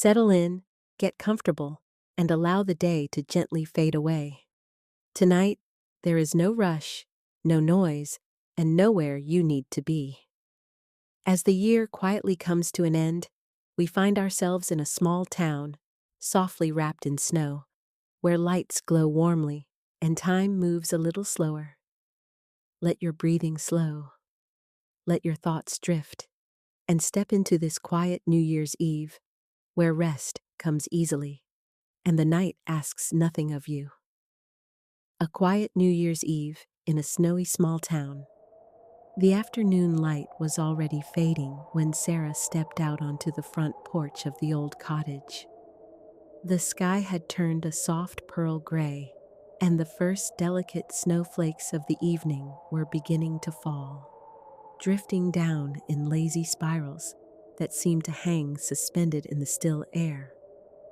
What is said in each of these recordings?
Settle in, get comfortable, and allow the day to gently fade away. Tonight, there is no rush, no noise, and nowhere you need to be. As the year quietly comes to an end, we find ourselves in a small town, softly wrapped in snow, where lights glow warmly and time moves a little slower. Let your breathing slow. Let your thoughts drift, and step into this quiet New Year's Eve, where rest comes easily, and the night asks nothing of you. A quiet New Year's Eve in a snowy small town. The afternoon light was already fading when Sarah stepped out onto the front porch of the old cottage. The sky had turned a soft pearl gray, and the first delicate snowflakes of the evening were beginning to fall, drifting down in lazy spirals that seemed to hang suspended in the still air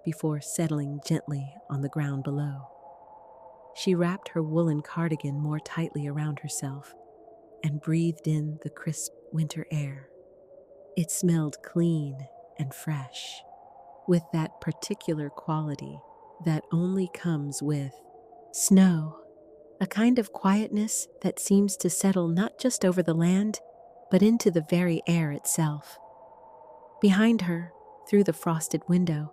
before settling gently on the ground below. She wrapped her woolen cardigan more tightly around herself and breathed in the crisp winter air. It smelled clean and fresh, with that particular quality that only comes with snow, a kind of quietness that seems to settle not just over the land, but into the very air itself. Behind her, through the frosted window,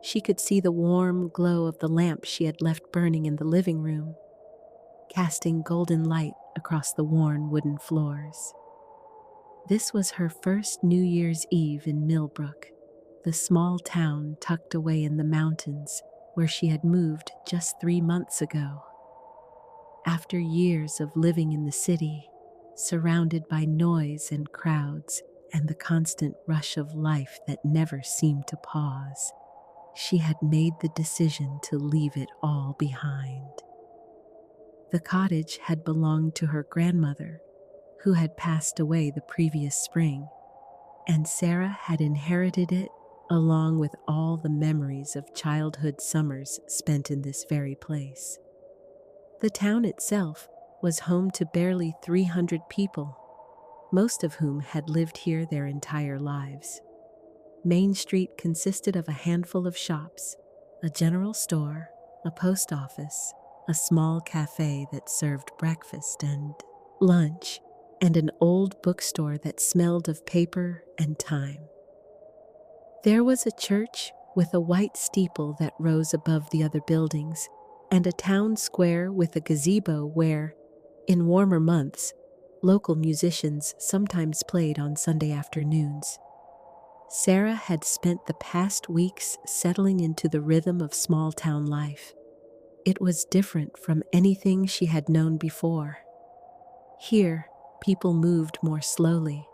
she could see the warm glow of the lamp she had left burning in the living room, casting golden light across the worn wooden floors. This was her first New Year's Eve in Millbrook, the small town tucked away in the mountains where she had moved just 3 months ago. After years of living in the city, surrounded by noise and crowds and the constant rush of life that never seemed to pause, she had made the decision to leave it all behind. The cottage had belonged to her grandmother, who had passed away the previous spring, and Sarah had inherited it along with all the memories of childhood summers spent in this very place. The town itself was home to barely 300 people, most of whom had lived here their entire lives. Main Street consisted of a handful of shops, a general store, a post office, a small cafe that served breakfast and lunch, and an old bookstore that smelled of paper and time. There was a church with a white steeple that rose above the other buildings, and a town square with a gazebo where, in warmer months, local musicians sometimes played on Sunday afternoons. Sarah had spent the past weeks settling into the rhythm of small-town life. It was different from anything she had known before. Here, people moved more slowly.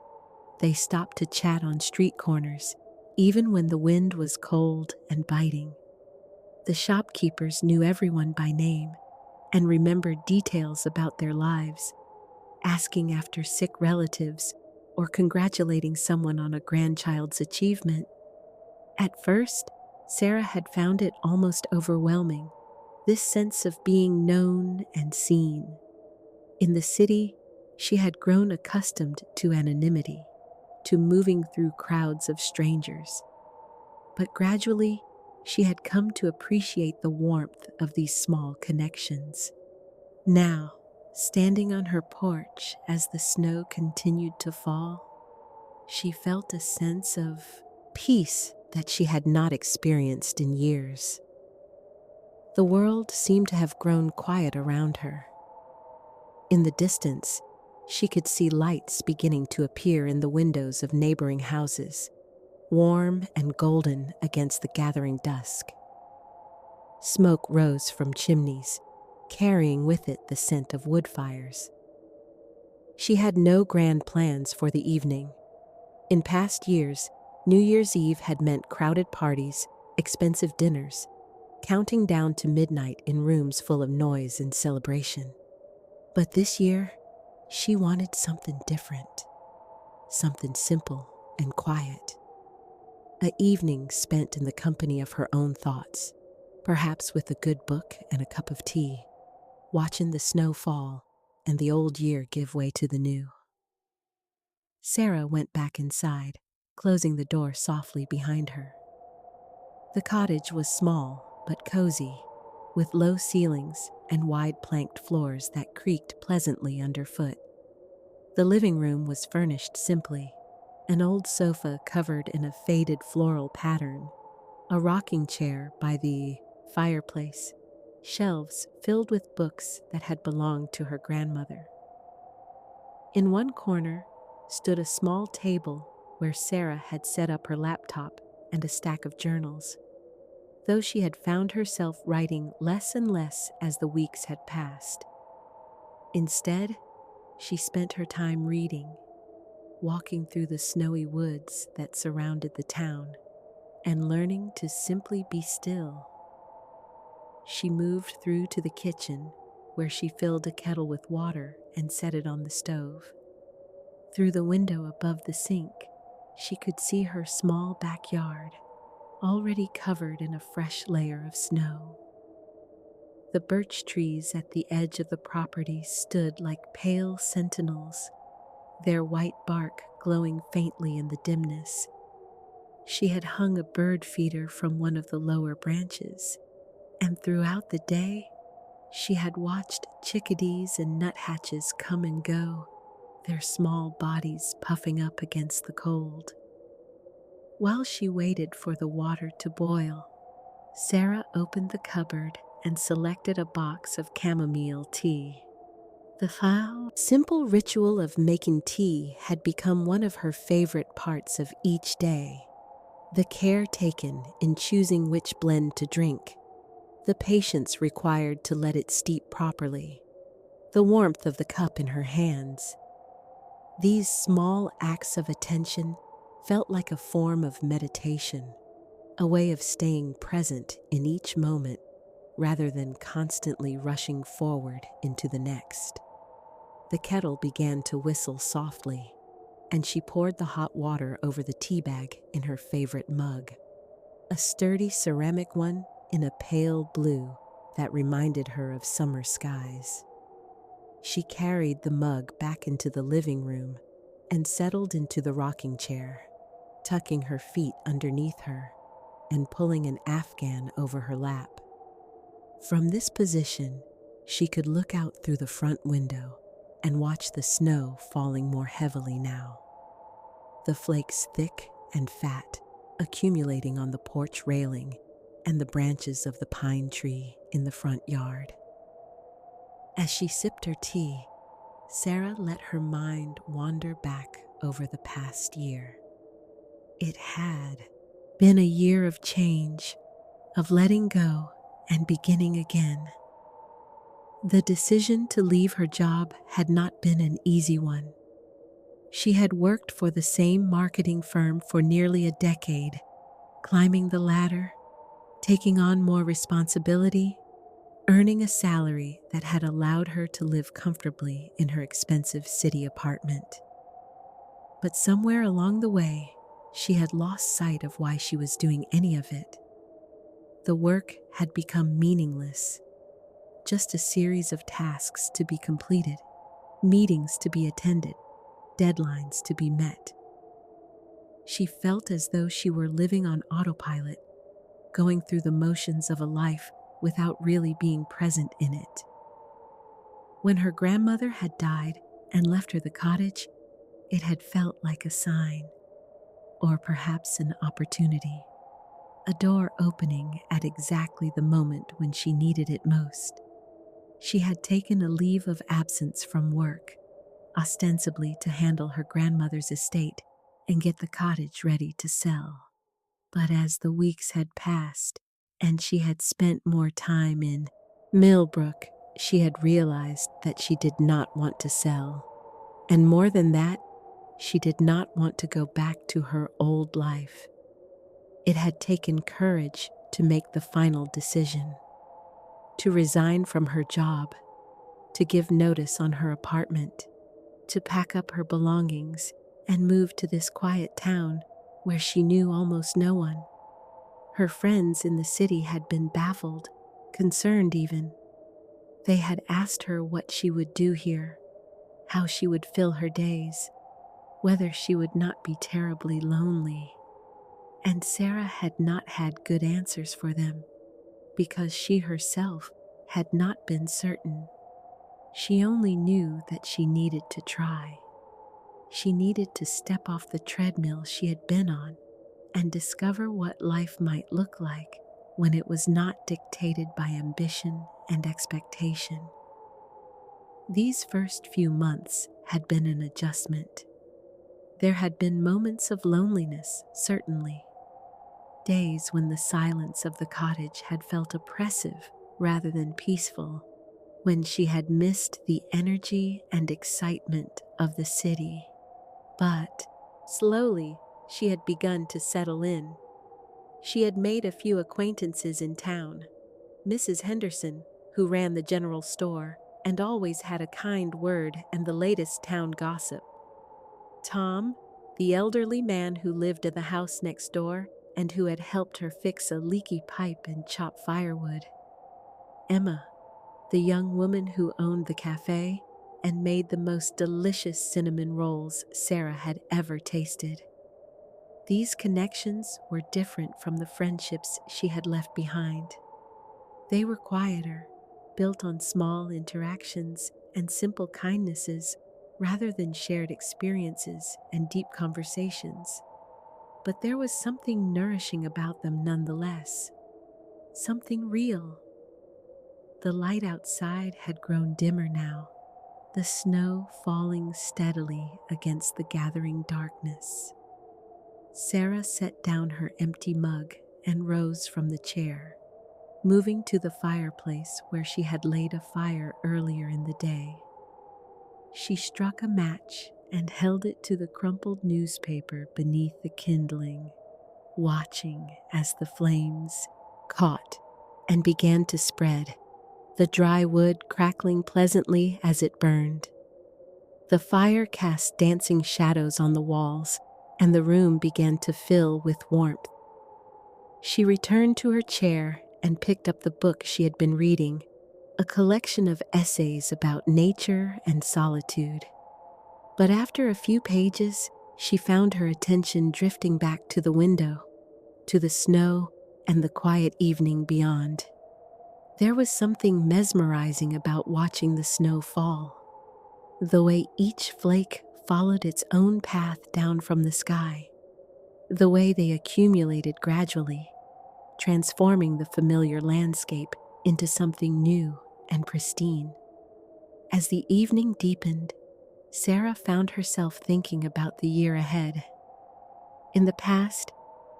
They stopped to chat on street corners, even when the wind was cold and biting. The shopkeepers knew everyone by name and remembered details about their lives, asking after sick relatives or congratulating someone on a grandchild's achievement. At first, Sarah had found it almost overwhelming, this sense of being known and seen. In the city, she had grown accustomed to anonymity, to moving through crowds of strangers. But gradually, she had come to appreciate the warmth of these small connections. Now, standing on her porch as the snow continued to fall, she felt a sense of peace that she had not experienced in years. The world seemed to have grown quiet around her. In the distance, she could see lights beginning to appear in the windows of neighboring houses, warm and golden against the gathering dusk. Smoke rose from chimneys, carrying with it the scent of wood fires. She had no grand plans for the evening. In past years, New Year's Eve had meant crowded parties, expensive dinners, counting down to midnight in rooms full of noise and celebration. But this year, she wanted something different, something simple and quiet. An evening spent in the company of her own thoughts, perhaps with a good book and a cup of tea, watching the snow fall and the old year give way to the new. Sarah went back inside, closing the door softly behind her. The cottage was small but cozy, with low ceilings and wide planked floors that creaked pleasantly underfoot. The living room was furnished simply, an old sofa covered in a faded floral pattern, a rocking chair by the fireplace, shelves filled with books that had belonged to her grandmother. In one corner stood a small table where Sarah had set up her laptop and a stack of journals, though she had found herself writing less and less as the weeks had passed. Instead, she spent her time reading, walking through the snowy woods that surrounded the town, and learning to simply be still. She moved through to the kitchen, where she filled a kettle with water and set it on the stove. Through the window above the sink, she could see her small backyard, already covered in a fresh layer of snow. The birch trees at the edge of the property stood like pale sentinels, their white bark glowing faintly in the dimness. She had hung a bird feeder from one of the lower branches, and throughout the day, she had watched chickadees and nuthatches come and go, their small bodies puffing up against the cold. While she waited for the water to boil, Sarah opened the cupboard and selected a box of chamomile tea. The simple ritual of making tea had become one of her favorite parts of each day. The care taken in choosing which blend to drink, the patience required to let it steep properly, the warmth of the cup in her hands. These small acts of attention felt like a form of meditation, a way of staying present in each moment rather than constantly rushing forward into the next. The kettle began to whistle softly, and she poured the hot water over the tea bag in her favorite mug, a sturdy ceramic one in a pale blue that reminded her of summer skies. She carried the mug back into the living room and settled into the rocking chair, tucking her feet underneath her and pulling an afghan over her lap. From this position, she could look out through the front window and watch the snow falling more heavily now, the flakes thick and fat, accumulating on the porch railing and the branches of the pine tree in the front yard. As she sipped her tea, Sarah let her mind wander back over the past year. It had been a year of change, of letting go and beginning again. The decision to leave her job had not been an easy one. She had worked for the same marketing firm for nearly a decade, climbing the ladder, taking on more responsibility, earning a salary that had allowed her to live comfortably in her expensive city apartment. But somewhere along the way, she had lost sight of why she was doing any of it. The work had become meaningless, just a series of tasks to be completed, meetings to be attended, deadlines to be met. She felt as though she were living on autopilot, going through the motions of a life without really being present in it. When her grandmother had died and left her the cottage, it had felt like a sign, or perhaps an opportunity, a door opening at exactly the moment when she needed it most. She had taken a leave of absence from work, ostensibly to handle her grandmother's estate and get the cottage ready to sell. But as the weeks had passed and she had spent more time in Millbrook, she had realized that she did not want to sell. And more than that, she did not want to go back to her old life. It had taken courage to make the final decision, to resign from her job, to give notice on her apartment, to pack up her belongings and move to this quiet town where she knew almost no one. Her friends in the city had been baffled, concerned even. They had asked her what she would do here, how she would fill her days, whether she would not be terribly lonely. and Sarah had not had good answers for them because she herself had not been certain. She only knew that she needed to try. She needed to step off the treadmill she had been on and discover what life might look like when it was not dictated by ambition and expectation. These first few months had been an adjustment. There had been moments of loneliness, certainly. Days when the silence of the cottage had felt oppressive rather than peaceful, when she had missed the energy and excitement of the city. But slowly, she had begun to settle in. She had made a few acquaintances in town. Mrs. Henderson, who ran the general store and always had a kind word and the latest town gossip. Tom, the elderly man who lived at the house next door and who had helped her fix a leaky pipe and chop firewood. Emma, the young woman who owned the cafe and made the most delicious cinnamon rolls Sarah had ever tasted. These connections were different from the friendships she had left behind. They were quieter, built on small interactions and simple kindnesses rather than shared experiences and deep conversations. But there was something nourishing about them nonetheless, something real. The light outside had grown dimmer now, the snow falling steadily against the gathering darkness. Sarah set down her empty mug and rose from the chair, moving to the fireplace where she had laid a fire earlier in the day. She struck a match and held it to the crumpled newspaper beneath the kindling, watching as the flames caught and began to spread, the dry wood crackling pleasantly as it burned. The fire cast dancing shadows on the walls, and the room began to fill with warmth. She returned to her chair and picked up the book she had been reading, a collection of essays about nature and solitude. But after a few pages, she found her attention drifting back to the window, to the snow and the quiet evening beyond. There was something mesmerizing about watching the snow fall, the way each flake followed its own path down from the sky, the way they accumulated gradually, transforming the familiar landscape into something new and pristine. As the evening deepened, Sarah found herself thinking about the year ahead. In the past,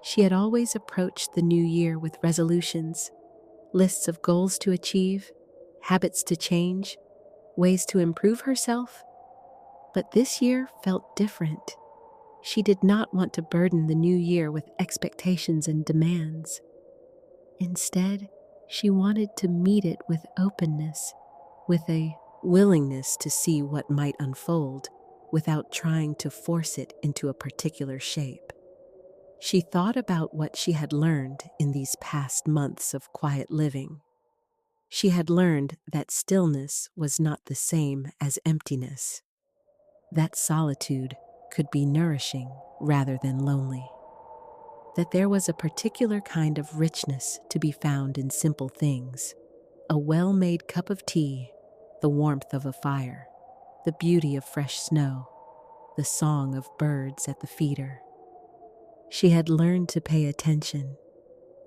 she had always approached the new year with resolutions, lists of goals to achieve, habits to change, ways to improve herself. But this year felt different. She did not want to burden the new year with expectations and demands. Instead, she wanted to meet it with openness, with a willingness to see what might unfold without trying to force it into a particular shape. She thought about what she had learned in these past months of quiet living. She had learned that stillness was not the same as emptiness, that solitude could be nourishing rather than lonely, that there was a particular kind of richness to be found in simple things, a well-made cup of tea, the warmth of a fire, the beauty of fresh snow, the song of birds at the feeder. She had learned to pay attention,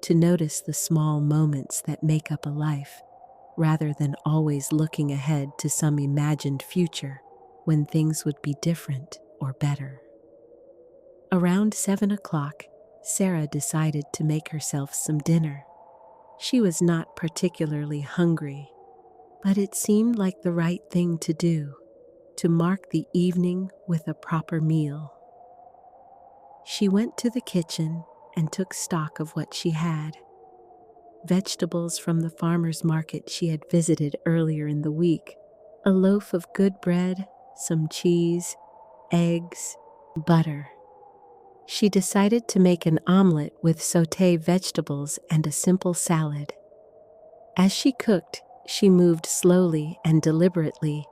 to notice the small moments that make up a life, rather than always looking ahead to some imagined future when things would be different or better. Around 7 o'clock, Sarah decided to make herself some dinner. She was not particularly hungry, but it seemed like the right thing to do, to mark the evening with a proper meal. She went to the kitchen and took stock of what she had. Vegetables from the farmer's market she had visited earlier in the week, a loaf of good bread, some cheese, eggs, butter. She decided to make an omelet with sauté vegetables and a simple salad. As she cooked, she moved slowly and deliberately,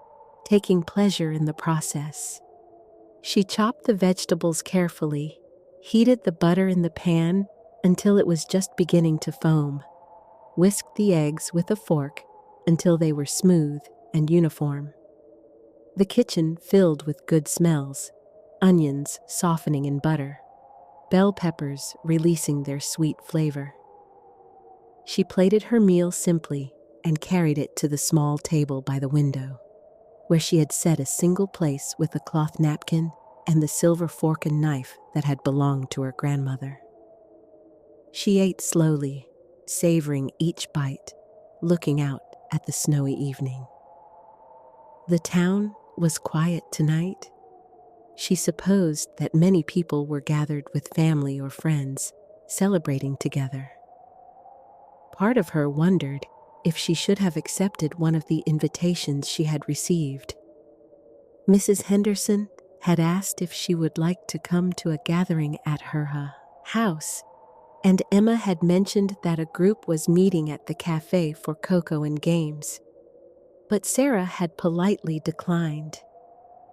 taking pleasure in the process. She chopped the vegetables carefully, heated the butter in the pan until it was just beginning to foam, whisked the eggs with a fork until they were smooth and uniform. The kitchen filled with good smells, onions softening in butter, bell peppers releasing their sweet flavor. She plated her meal simply and carried it to the small table by the window, where she had set a single place with a cloth napkin and the silver fork and knife that had belonged to her grandmother. She ate slowly, savoring each bite, looking out at the snowy evening. The town was quiet tonight. She supposed that many people were gathered with family or friends, celebrating together. Part of her wondered if she should have accepted one of the invitations she had received. Mrs. Henderson had asked if she would like to come to a gathering at her house, and Emma had mentioned that a group was meeting at the cafe for cocoa and games. But Sarah had politely declined.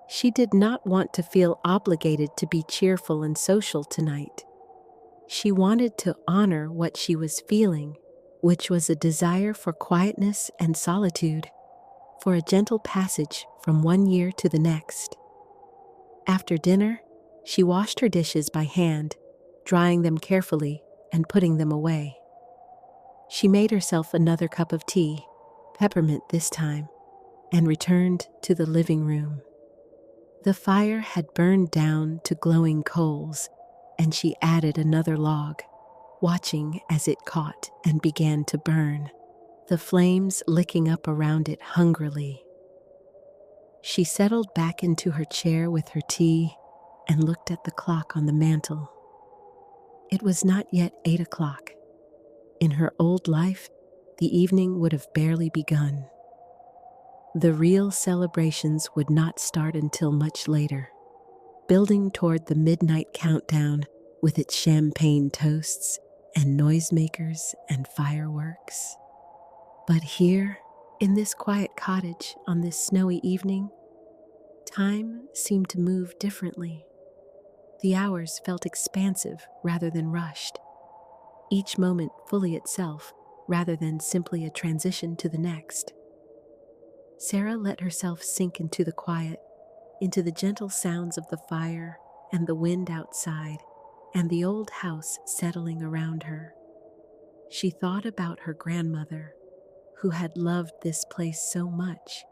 She did not want to feel obligated to be cheerful and social tonight. She wanted to honor what she was feeling, which was a desire for quietness and solitude, for a gentle passage from one year to the next. After dinner, she washed her dishes by hand, drying them carefully and putting them away. She made herself another cup of tea, peppermint this time, and returned to the living room. The fire had burned down to glowing coals, and she added another log, watching as it caught and began to burn, the flames licking up around it hungrily. She settled back into her chair with her tea and looked at the clock on the mantel. It was not yet 8 o'clock. In her old life, the evening would have barely begun. The real celebrations would not start until much later, building toward the midnight countdown with its champagne toasts and noisemakers and fireworks. But here, in this quiet cottage on this snowy evening, time seemed to move differently. The hours felt expansive rather than rushed, each moment fully itself rather than simply a transition to the next. Sarah let herself sink into the quiet, into the gentle sounds of the fire and the wind outside, and the old house settling around her. She thought about her grandmother, who had loved this place so much,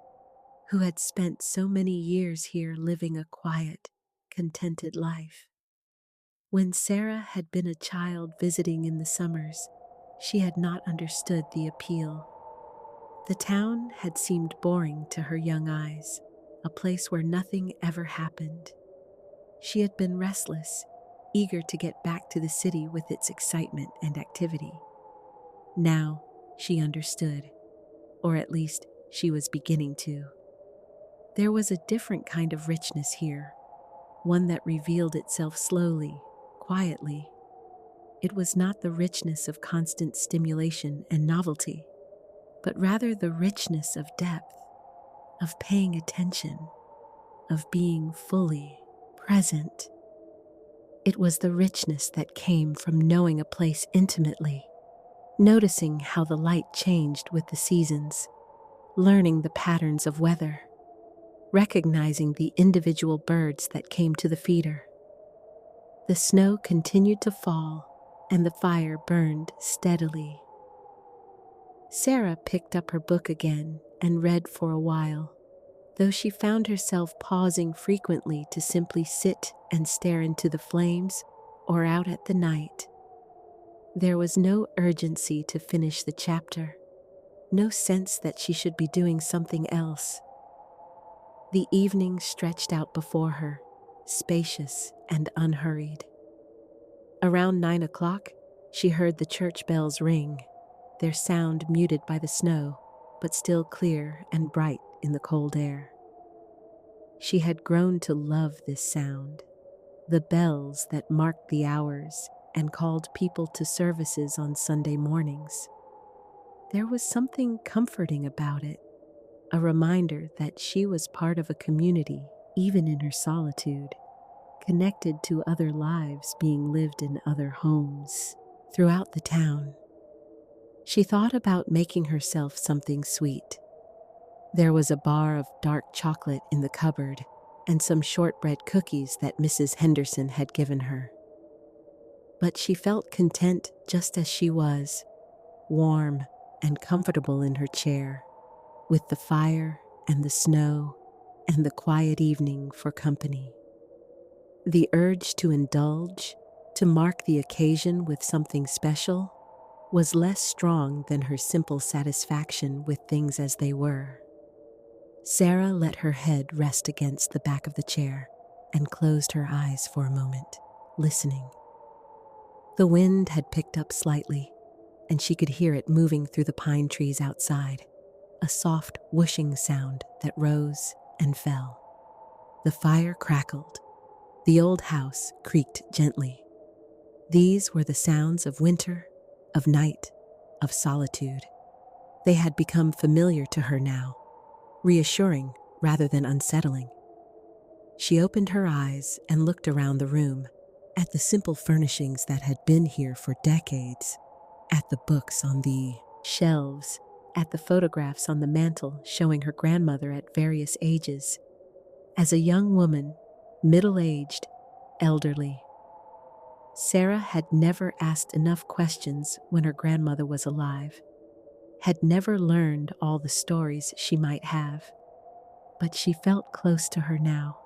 who had spent so many years here living a quiet, contented life. When Sarah had been a child visiting in the summers, she had not understood the appeal. The town had seemed boring to her young eyes, a place where nothing ever happened. She had been restless, eager to get back to the city with its excitement and activity. Now she understood, or at least she was beginning to. There was a different kind of richness here, one that revealed itself slowly, quietly. It was not the richness of constant stimulation and novelty, but rather the richness of depth, of paying attention, of being fully present. It was the richness that came from knowing a place intimately, noticing how the light changed with the seasons, learning the patterns of weather, recognizing the individual birds that came to the feeder. The snow continued to fall, and the fire burned steadily. Sarah picked up her book again and read for a while, though she found herself pausing frequently to simply sit and stare into the flames or out at the night. There was no urgency to finish the chapter, no sense that she should be doing something else. The evening stretched out before her, spacious and unhurried. Around 9 o'clock, she heard the church bells ring, their sound muted by the snow, but still clear and bright in the cold air. She had grown to love this sound, the bells that marked the hours and called people to services on Sunday mornings. There was something comforting about it, a reminder that she was part of a community, even in her solitude. connected to other lives being lived in other homes throughout the town. She thought about making herself something sweet. There was a bar of dark chocolate in the cupboard and some shortbread cookies that Mrs. Henderson had given her. But she felt content just as she was, warm and comfortable in her chair, with the fire and the snow and the quiet evening for company. The urge to indulge, to mark the occasion with something special, was less strong than her simple satisfaction with things as they were. Sarah let her head rest against the back of the chair and closed her eyes for a moment, listening. The wind had picked up slightly, and she could hear it moving through the pine trees outside, a soft whooshing sound that rose and fell. The fire crackled. The old house creaked gently. These were the sounds of winter, of night, of solitude. They had become familiar to her now, reassuring rather than unsettling. She opened her eyes and looked around the room, at the simple furnishings that had been here for decades, at the books on the shelves, at the photographs on the mantel showing her grandmother at various ages, as a young woman, middle-aged, elderly. Sarah had never asked enough questions when her grandmother was alive, had never learned all the stories she might have, but she felt close to her now,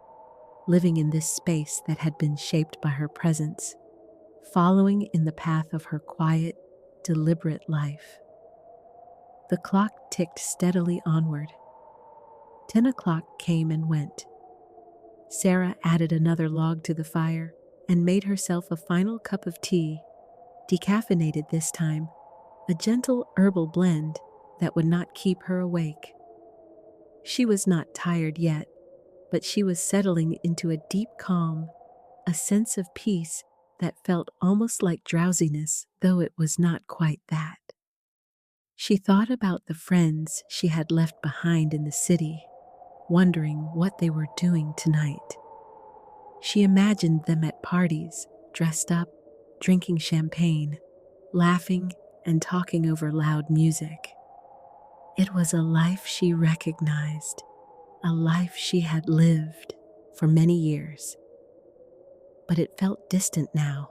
living in this space that had been shaped by her presence, following in the path of her quiet, deliberate life. The clock ticked steadily onward. 10 o'clock came and went. Sarah added another log to the fire and made herself a final cup of tea, decaffeinated this time, a gentle herbal blend that would not keep her awake. She was not tired yet, but she was settling into a deep calm, a sense of peace that felt almost like drowsiness, though it was not quite that. She thought about the friends she had left behind in the city, wondering what they were doing tonight. She imagined them at parties, dressed up, drinking champagne, laughing and talking over loud music. It was a life she recognized, a life she had lived for many years. But it felt distant now,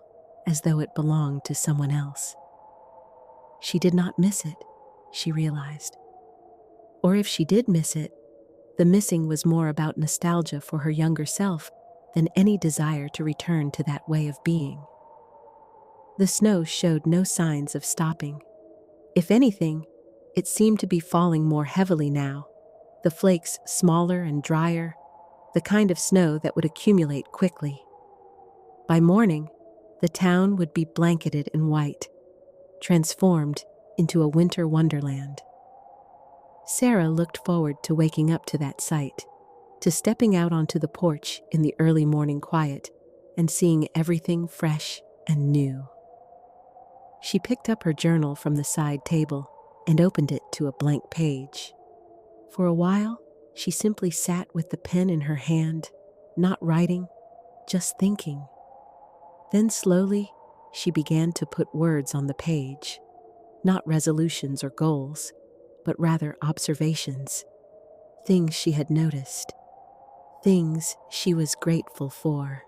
as though it belonged to someone else. She did not miss it, she realized. Or if she did miss it, the missing was more about nostalgia for her younger self than any desire to return to that way of being. The snow showed no signs of stopping. If anything, it seemed to be falling more heavily now, the flakes smaller and drier, the kind of snow that would accumulate quickly. By morning, the town would be blanketed in white, transformed into a winter wonderland. Sarah looked forward to waking up to that sight, to stepping out onto the porch in the early morning quiet and seeing everything fresh and new. She picked up her journal from the side table and opened it to a blank page. For a while, she simply sat with the pen in her hand, not writing, just thinking. Then slowly, she began to put words on the page, not resolutions or goals, but rather observations, things she had noticed, things she was grateful for,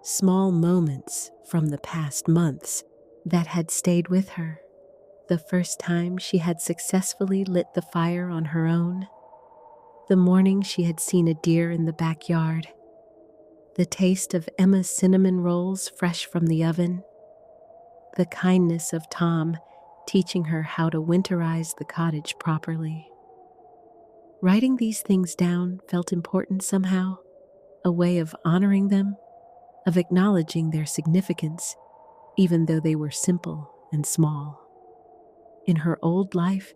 small moments from the past months that had stayed with her. The first time she had successfully lit the fire on her own, the morning she had seen a deer in the backyard, the taste of Emma's cinnamon rolls fresh from the oven, the kindness of Tom teaching her how to winterize the cottage properly. Writing these things down felt important somehow, a way of honoring them, of acknowledging their significance, even though they were simple and small. In her old life,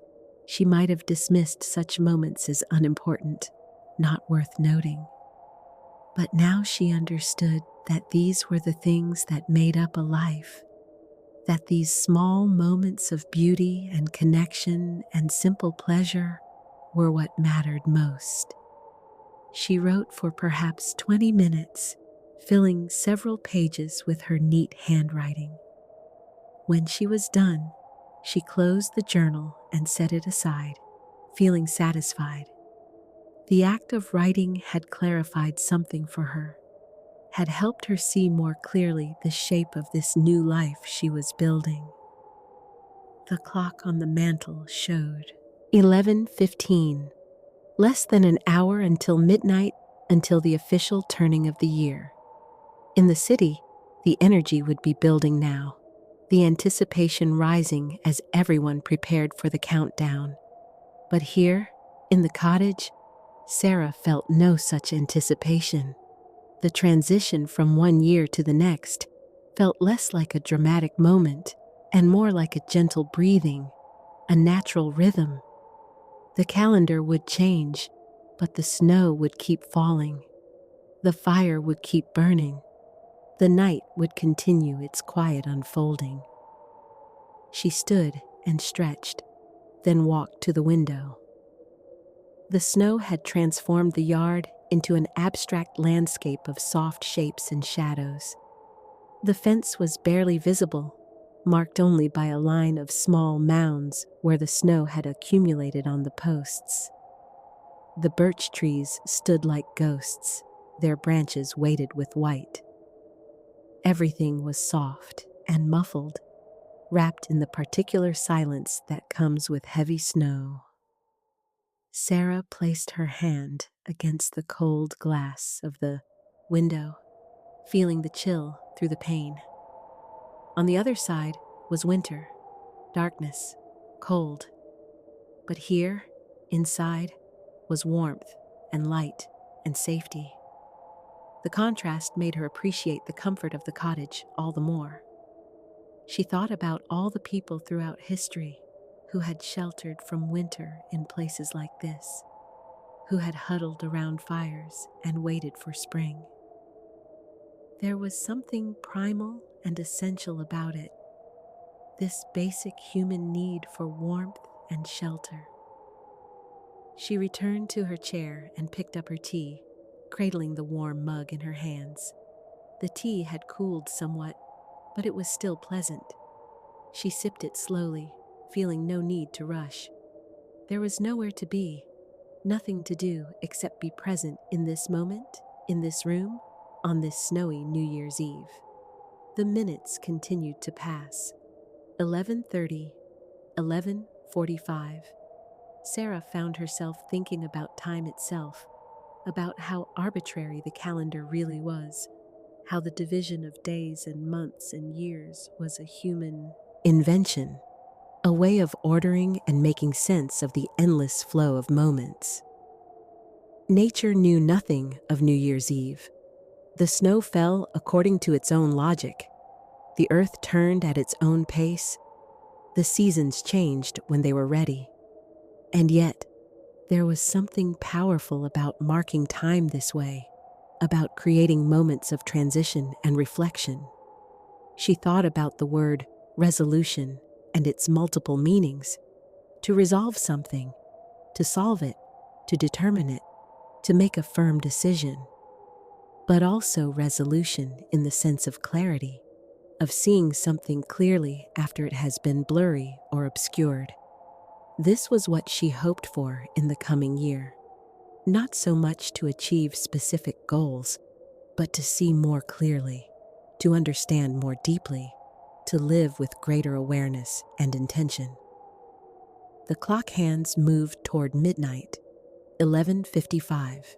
she might have dismissed such moments as unimportant, not worth noting. But now she understood that these were the things that made up a life, that these small moments of beauty and connection and simple pleasure were what mattered most. She wrote for perhaps 20 minutes, filling several pages with her neat handwriting. When she was done, she closed the journal and set it aside, feeling satisfied. The act of writing had clarified something for her, had helped her see more clearly the shape of this new life she was building. The clock on the mantel showed 11:15, less than an hour until midnight, until the official turning of the year. In the city, the energy would be building now, the anticipation rising as everyone prepared for the countdown. But here, in the cottage, Sarah felt no such anticipation. The transition from one year to the next felt less like a dramatic moment and more like a gentle breathing, a natural rhythm. The calendar would change, but the snow would keep falling. The fire would keep burning. The night would continue its quiet unfolding. She stood and stretched, then walked to the window. The snow had transformed the yard into an abstract landscape of soft shapes and shadows. The fence was barely visible, marked only by a line of small mounds where the snow had accumulated on the posts. The birch trees stood like ghosts, their branches weighted with white. Everything was soft and muffled, wrapped in the particular silence that comes with heavy snow. Sarah placed her hand against the cold glass of the window, feeling the chill through the pane. On the other side was winter, darkness, cold. But here, inside, was warmth and light and safety. The contrast made her appreciate the comfort of the cottage all the more. She thought about all the people throughout history who had sheltered from winter in places like this, who had huddled around fires and waited for spring. There was something primal and essential about it, this basic human need for warmth and shelter. She returned to her chair and picked up her tea, cradling the warm mug in her hands. The tea had cooled somewhat, but it was still pleasant. She sipped it slowly, feeling no need to rush. There was nowhere to be, nothing to do except be present in this moment, in this room, on this snowy New Year's Eve. The minutes continued to pass. 11:30, 11:45. Sarah found herself thinking about time itself, about how arbitrary the calendar really was, how the division of days and months and years was a human invention, a way of ordering and making sense of the endless flow of moments. Nature knew nothing of New Year's Eve. The snow fell according to its own logic. The earth turned at its own pace. The seasons changed when they were ready. And yet, there was something powerful about marking time this way, about creating moments of transition and reflection. She thought about the word resolution and its multiple meanings. To resolve something, to solve it, to determine it, to make a firm decision. But also resolution in the sense of clarity, of seeing something clearly after it has been blurry or obscured. This was what she hoped for in the coming year. Not so much to achieve specific goals, but to see more clearly, to understand more deeply, to live with greater awareness and intention. The clock hands moved toward midnight, 11:55.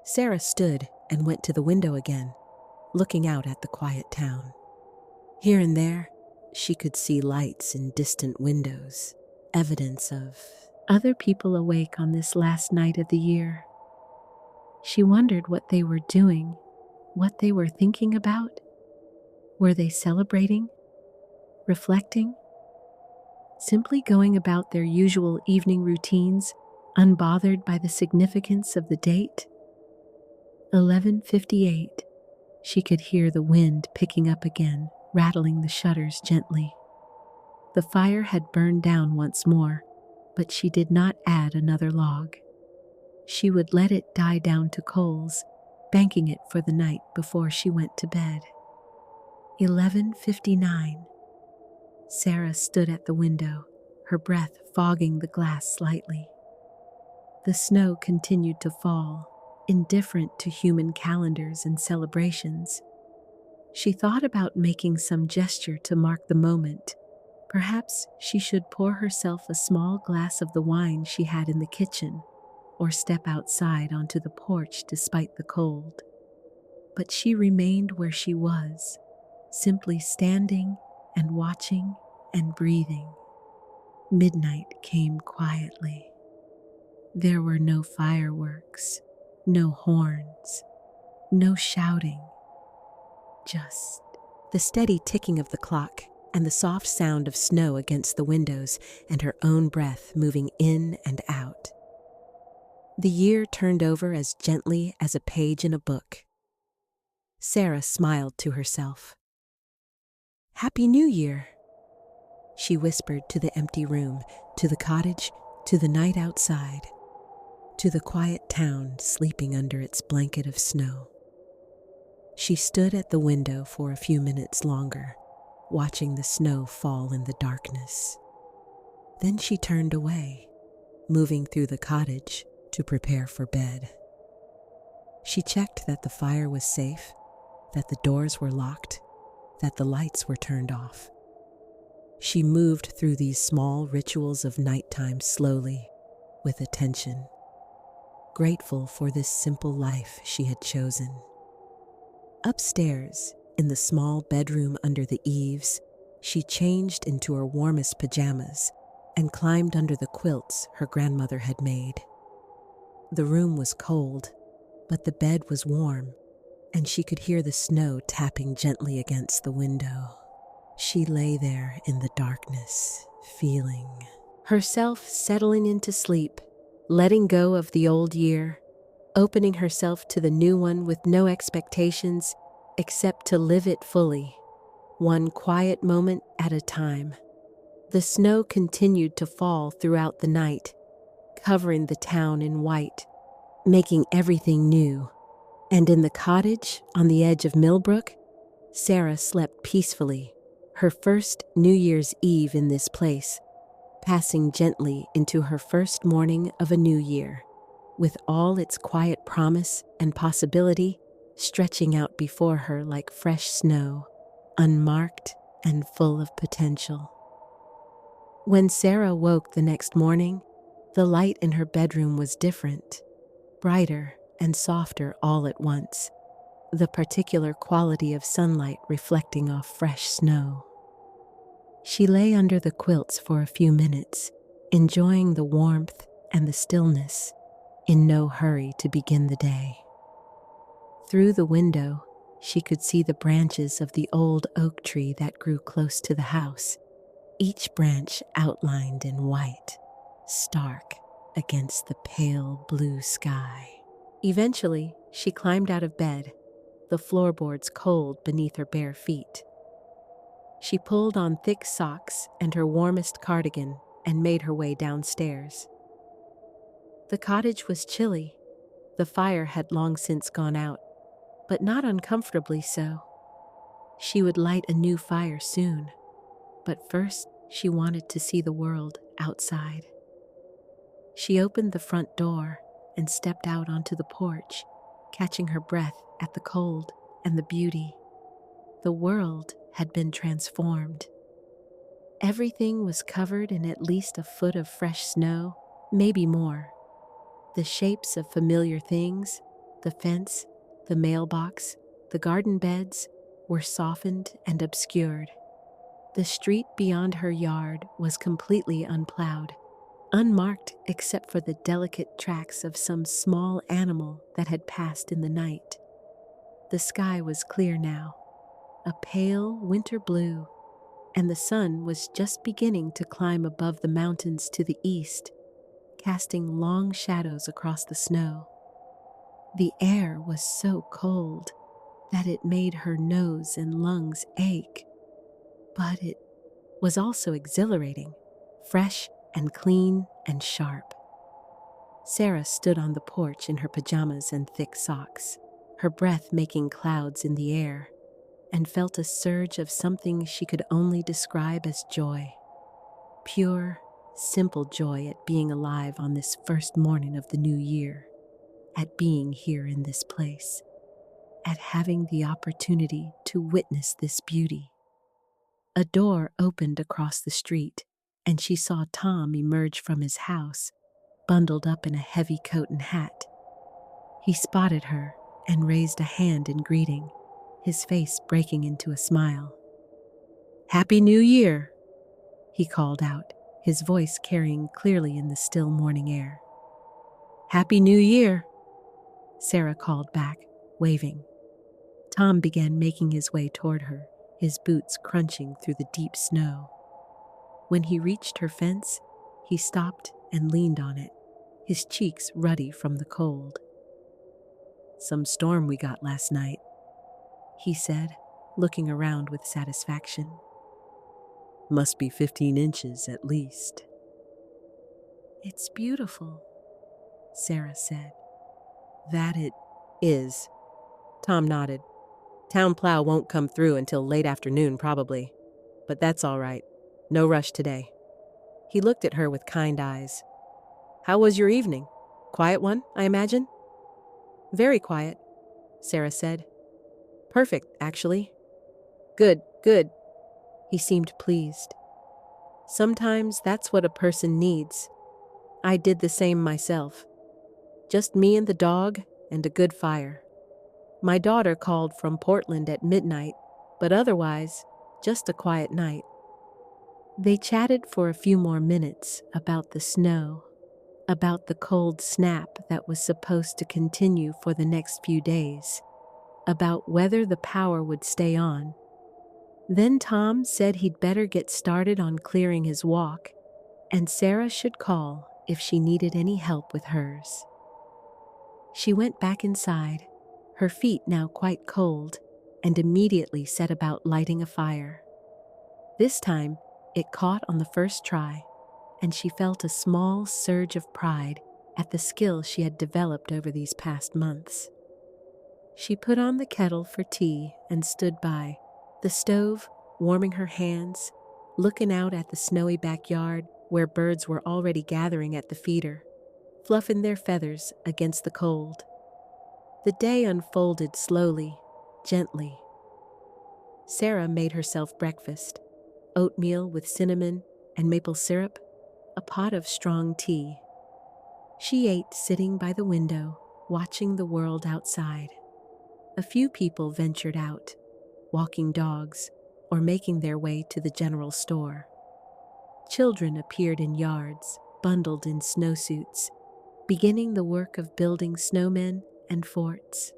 Sarah stood and went to the window again, looking out at the quiet town. Here and there, she could see lights in distant windows, evidence of other people awake on this last night of the year. She wondered what they were doing, what they were thinking about. Were they celebrating, reflecting, simply going about their usual evening routines, unbothered by the significance of the date? 11:58. She could hear the wind picking up again, rattling the shutters gently. The fire had burned down once more, but she did not add another log. She would let it die down to coals, banking it for the night before she went to bed. 11:59. Sarah stood at the window, her breath fogging the glass slightly. The snow continued to fall, indifferent to human calendars and celebrations. She thought about making some gesture to mark the moment. Perhaps she should pour herself a small glass of the wine she had in the kitchen, or step outside onto the porch despite the cold. But she remained where she was, simply standing and watching and breathing. Midnight came quietly. There were no fireworks, no horns, no shouting, just the steady ticking of the clock and the soft sound of snow against the windows and her own breath moving in and out. The year turned over as gently as a page in a book. Sarah smiled to herself. "Happy New Year," she whispered to the empty room, to the cottage, to the night outside, to the quiet town sleeping under its blanket of snow. She stood at the window for a few minutes longer, watching the snow fall in the darkness. Then she turned away, moving through the cottage to prepare for bed. She checked that the fire was safe, that the doors were locked, that the lights were turned off. She moved through these small rituals of nighttime slowly, with attention, grateful for this simple life she had chosen. Upstairs, in the small bedroom under the eaves, she changed into her warmest pajamas and climbed under the quilts her grandmother had made. The room was cold, but the bed was warm, and she could hear the snow tapping gently against the window. She lay there in the darkness, feeling herself settling into sleep, letting go of the old year, opening herself to the new one with no expectations except to live it fully, one quiet moment at a time. The snow continued to fall throughout the night, covering the town in white, making everything new. And in the cottage on the edge of Millbrook, Sarah slept peacefully, her first New Year's Eve in this place, passing gently into her first morning of a new year, with all its quiet promise and possibility stretching out before her like fresh snow, unmarked and full of potential. When Sarah woke the next morning, the light in her bedroom was different, brighter and softer all at once, the particular quality of sunlight reflecting off fresh snow. She lay under the quilts for a few minutes, enjoying the warmth and the stillness, in no hurry to begin the day. Through the window, she could see the branches of the old oak tree that grew close to the house, each branch outlined in white, stark against the pale blue sky. Eventually, she climbed out of bed, the floorboards cold beneath her bare feet. She pulled on thick socks and her warmest cardigan and made her way downstairs. The cottage was chilly. The fire had long since gone out, but not uncomfortably so. She would light a new fire soon, but first she wanted to see the world outside. She opened the front door and stepped out onto the porch, catching her breath at the cold and the beauty. The world had been transformed. Everything was covered in at least a foot of fresh snow, maybe more. The shapes of familiar things, the fence, the mailbox, the garden beds, were softened and obscured. The street beyond her yard was completely unplowed, unmarked except for the delicate tracks of some small animal that had passed in the night. The sky was clear now, a pale winter blue, and the sun was just beginning to climb above the mountains to the east, casting long shadows across the snow. The air was so cold that it made her nose and lungs ache, but it was also exhilarating, fresh and clean and sharp. Sarah stood on the porch in her pajamas and thick socks. her breath making clouds in the air, and felt a surge of something she could only describe as joy. Pure, simple joy at being alive on this first morning of the new year, at being here in this place, at having the opportunity to witness this beauty. A door opened across the street, and she saw Tom emerge from his house, bundled up in a heavy coat and hat. He spotted her and raised a hand in greeting, his face breaking into a smile. "Happy New Year," he called out, his voice carrying clearly in the still morning air. "Happy New Year," Sarah called back, waving. Tom began making his way toward her, his boots crunching through the deep snow. When he reached her fence, he stopped and leaned on it, his cheeks ruddy from the cold. "Some storm we got last night," he said, looking around with satisfaction. "Must be 15 inches at least." "It's beautiful," Sarah said. "That it is," Tom nodded. "Town plow won't come through until late afternoon probably, but that's all right. No rush today." He looked at her with kind eyes. "How was your evening? Quiet one, I imagine?" "Very quiet," Sarah said. "Perfect, actually." "Good, good." He seemed pleased. "Sometimes that's what a person needs. I did the same myself. Just me and the dog and a good fire. My daughter called from Portland at midnight, but otherwise, just a quiet night." They chatted for a few more minutes about the snow, about the cold snap that was supposed to continue for the next few days, about whether the power would stay on. Then Tom said he'd better get started on clearing his walk, and Sarah should call if she needed any help with hers. She went back inside, her feet now quite cold, and immediately set about lighting a fire. This time, it caught on the first try, and she felt a small surge of pride at the skill she had developed over these past months. She put on the kettle for tea and stood by the stove, warming her hands, looking out at the snowy backyard where birds were already gathering at the feeder, fluffing their feathers against the cold. The day unfolded slowly, gently. Sarah made herself breakfast, oatmeal with cinnamon and maple syrup, a pot of strong tea. She ate sitting by the window, watching the world outside. A few people ventured out, walking dogs or making their way to the general store. Children appeared in yards, bundled in snowsuits, beginning the work of building snowmen and forts.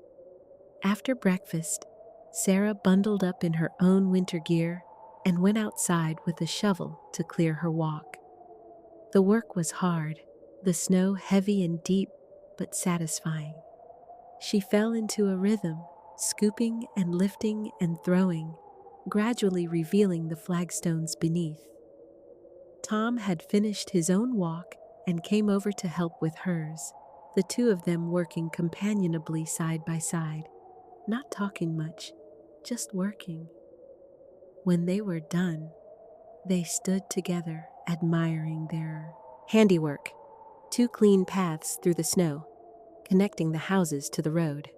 After breakfast, Sarah bundled up in her own winter gear and went outside with a shovel to clear her walk. The work was hard, the snow heavy and deep, but satisfying. She fell into a rhythm, scooping and lifting and throwing, gradually revealing the flagstones beneath. Tom had finished his own walk and came over to help with hers, the two of them working companionably side by side, not talking much, just working. When they were done, they stood together, admiring their handiwork, two clean paths through the snow, connecting the houses to the road.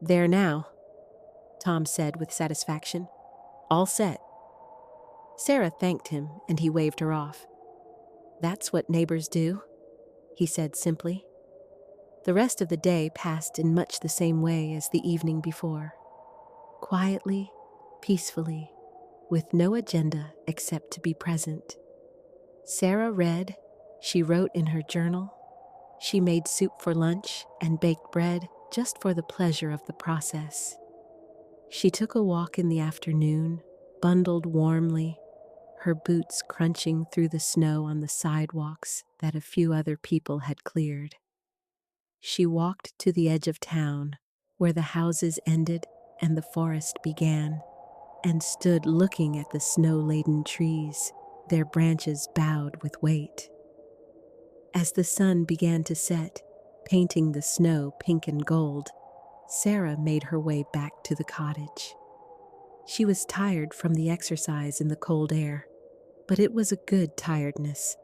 "There now," Tom said with satisfaction. "All set." Sarah thanked him, and he waved her off. "That's what neighbors do," he said simply. The rest of the day passed in much the same way as the evening before. Quietly, peacefully, with no agenda except to be present. Sarah read, she wrote in her journal, she made soup for lunch and baked bread just for the pleasure of the process. She took a walk in the afternoon, bundled warmly, her boots crunching through the snow on the sidewalks that a few other people had cleared. She walked to the edge of town, where the houses ended and the forest began, and stood looking at the snow-laden trees, their branches bowed with weight. As the sun began to set, painting the snow pink and gold, Sarah made her way back to the cottage. She was tired from the exercise in the cold air, but it was a good tiredness,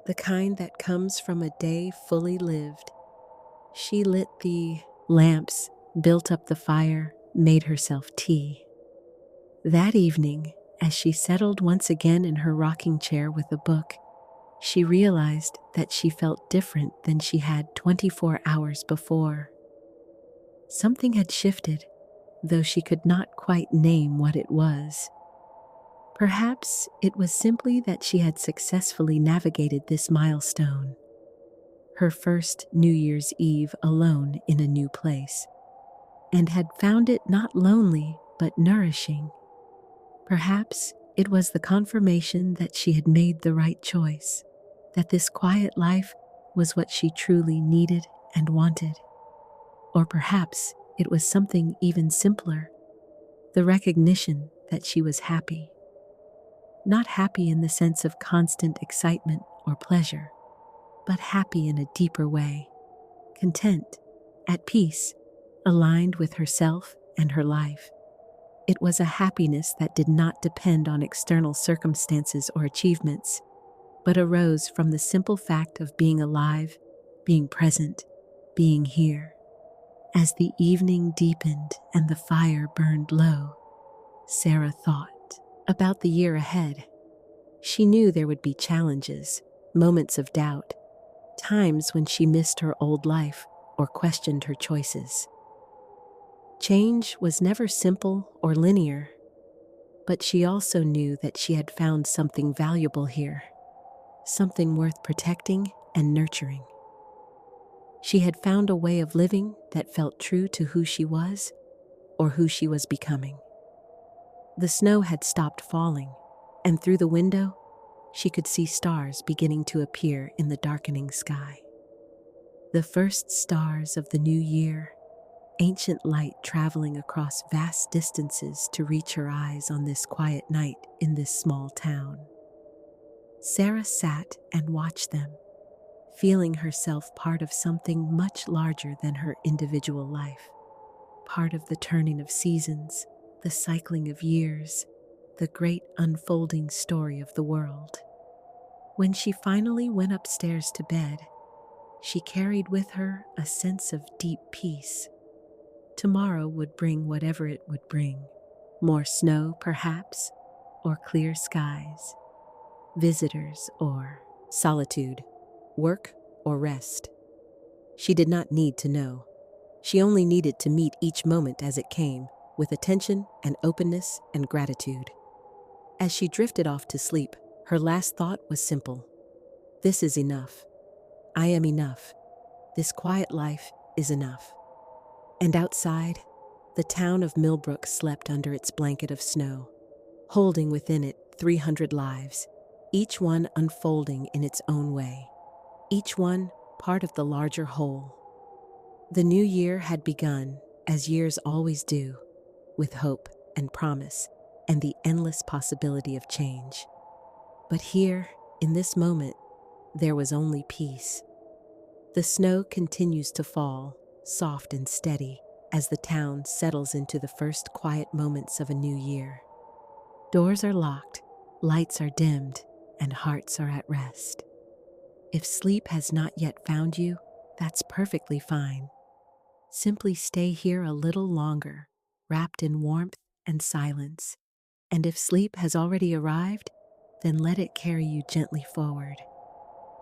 the kind that comes from a day fully lived. She lit the lamps, built up the fire, made herself tea. That evening, as she settled once again in her rocking chair with a book, she realized that she felt different than she had 24 hours before. Something had shifted, though she could not quite name what it was. Perhaps it was simply that she had successfully navigated this milestone, her first New Year's Eve alone in a new place, and had found it not lonely but nourishing. Perhaps it was the confirmation that she had made the right choice, that this quiet life was what she truly needed and wanted. Or perhaps it was something even simpler, the recognition that she was happy. Not happy in the sense of constant excitement or pleasure, but happy in a deeper way, content, at peace, aligned with herself and her life. It was a happiness that did not depend on external circumstances or achievements, but arose from the simple fact of being alive, being present, being here. As the evening deepened and the fire burned low, Sarah thought about the year ahead. She knew there would be challenges, moments of doubt, times when she missed her old life or questioned her choices. Change was never simple or linear, but she also knew that she had found something valuable here, something worth protecting and nurturing. She had found a way of living that felt true to who she was or who she was becoming. The snow had stopped falling, and through the window, she could see stars beginning to appear in the darkening sky. The first stars of the new year, ancient light traveling across vast distances to reach her eyes on this quiet night in this small town. Sarah sat and watched them, feeling herself part of something much larger than her individual life, part of the turning of seasons, the cycling of years, the great unfolding story of the world. When she finally went upstairs to bed, she carried with her a sense of deep peace. Tomorrow would bring whatever it would bring. More snow, perhaps, or clear skies. Visitors or solitude. Work or rest. She did not need to know. She only needed to meet each moment as it came, with attention and openness and gratitude. As she drifted off to sleep, her last thought was simple. This is enough. I am enough. This quiet life is enough. And outside, the town of Millbrook slept under its blanket of snow, holding within it 300 lives, each one unfolding in its own way, each one part of the larger whole. The new year had begun, as years always do, with hope and promise and the endless possibility of change. But here, in this moment, there was only peace. The snow continues to fall, soft and steady, as the town settles into the first quiet moments of a new year. Doors are locked, lights are dimmed, and hearts are at rest. If sleep has not yet found you, that's perfectly fine. Simply stay here a little longer, wrapped in warmth and silence. And if sleep has already arrived, then let it carry you gently forward,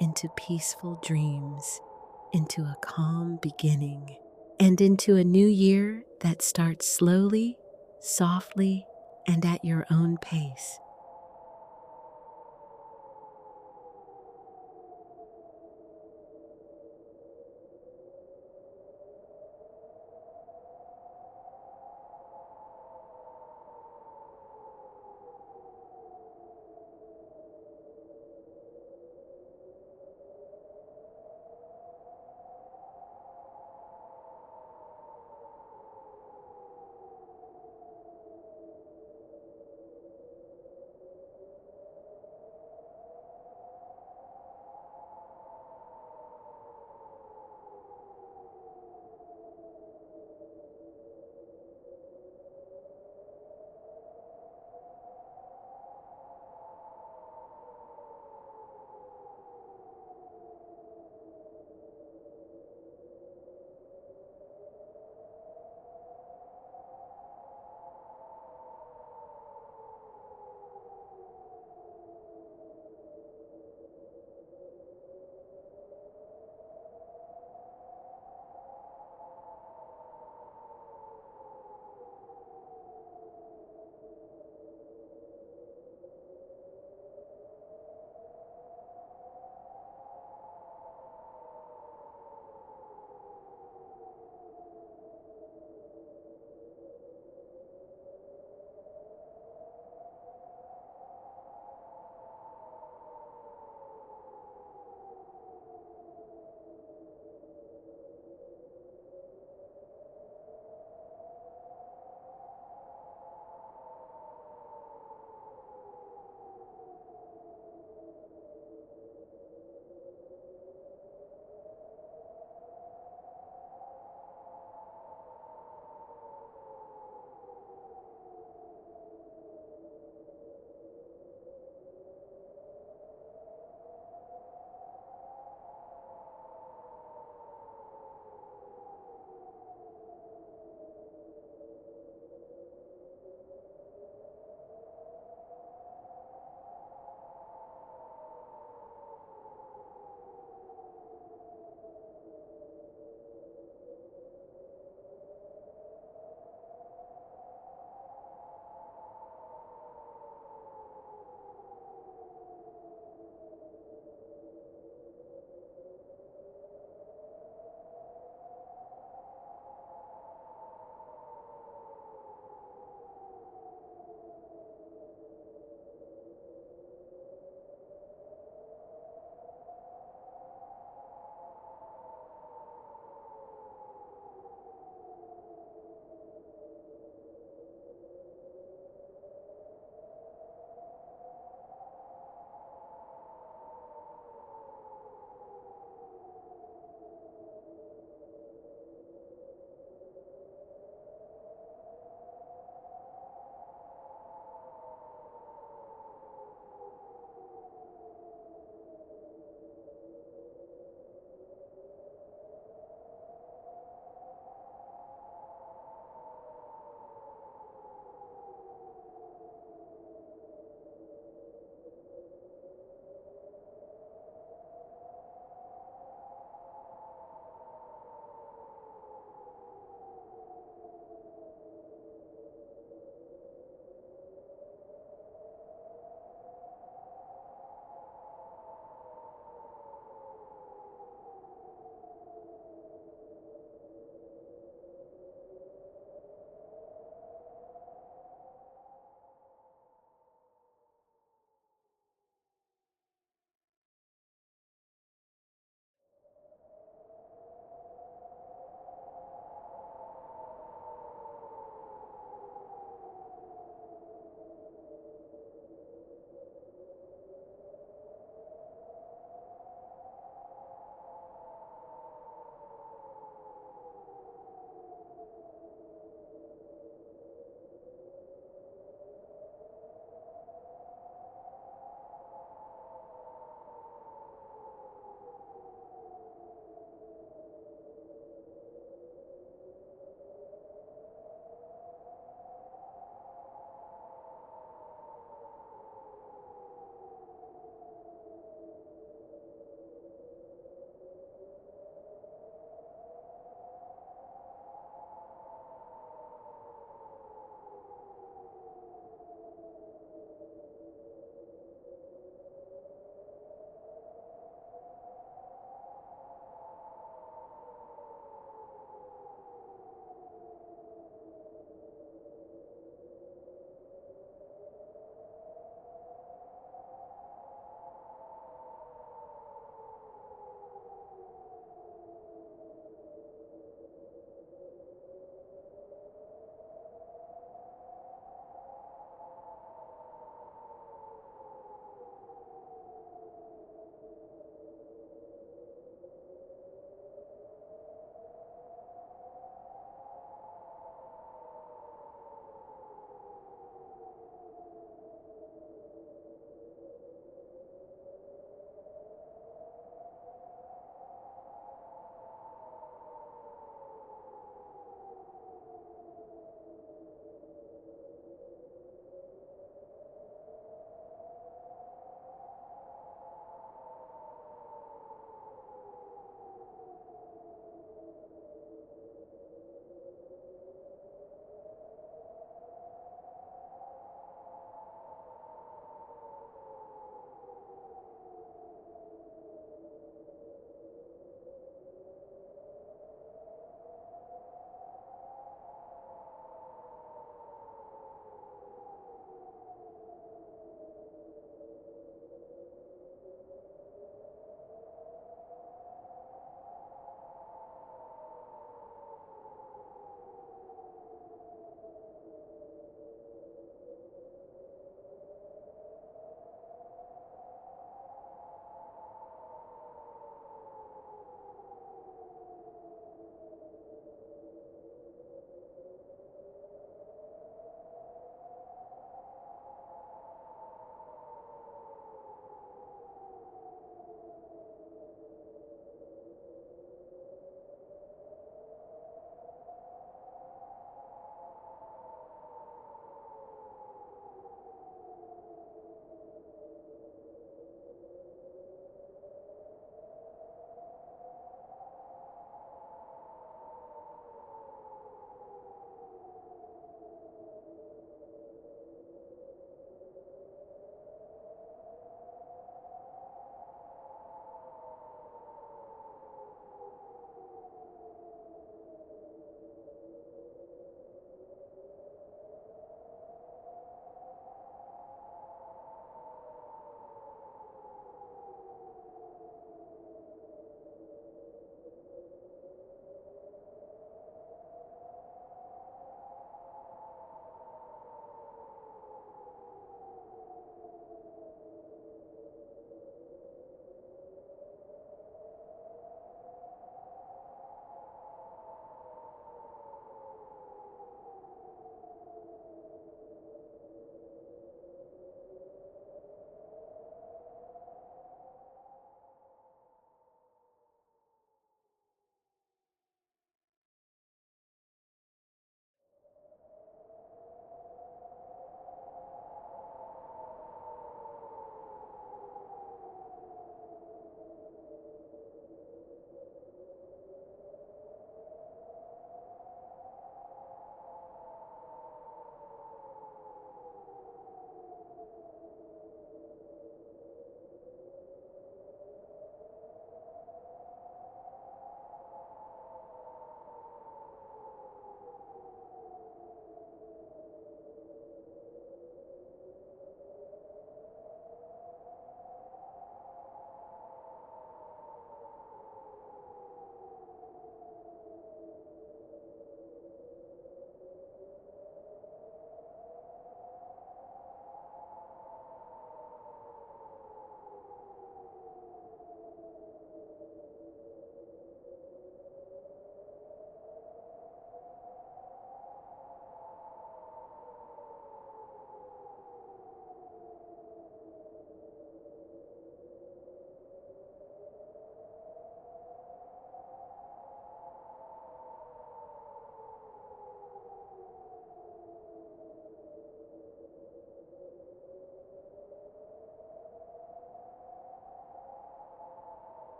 into peaceful dreams, into a calm beginning, and into a new year that starts slowly, softly, and at your own pace.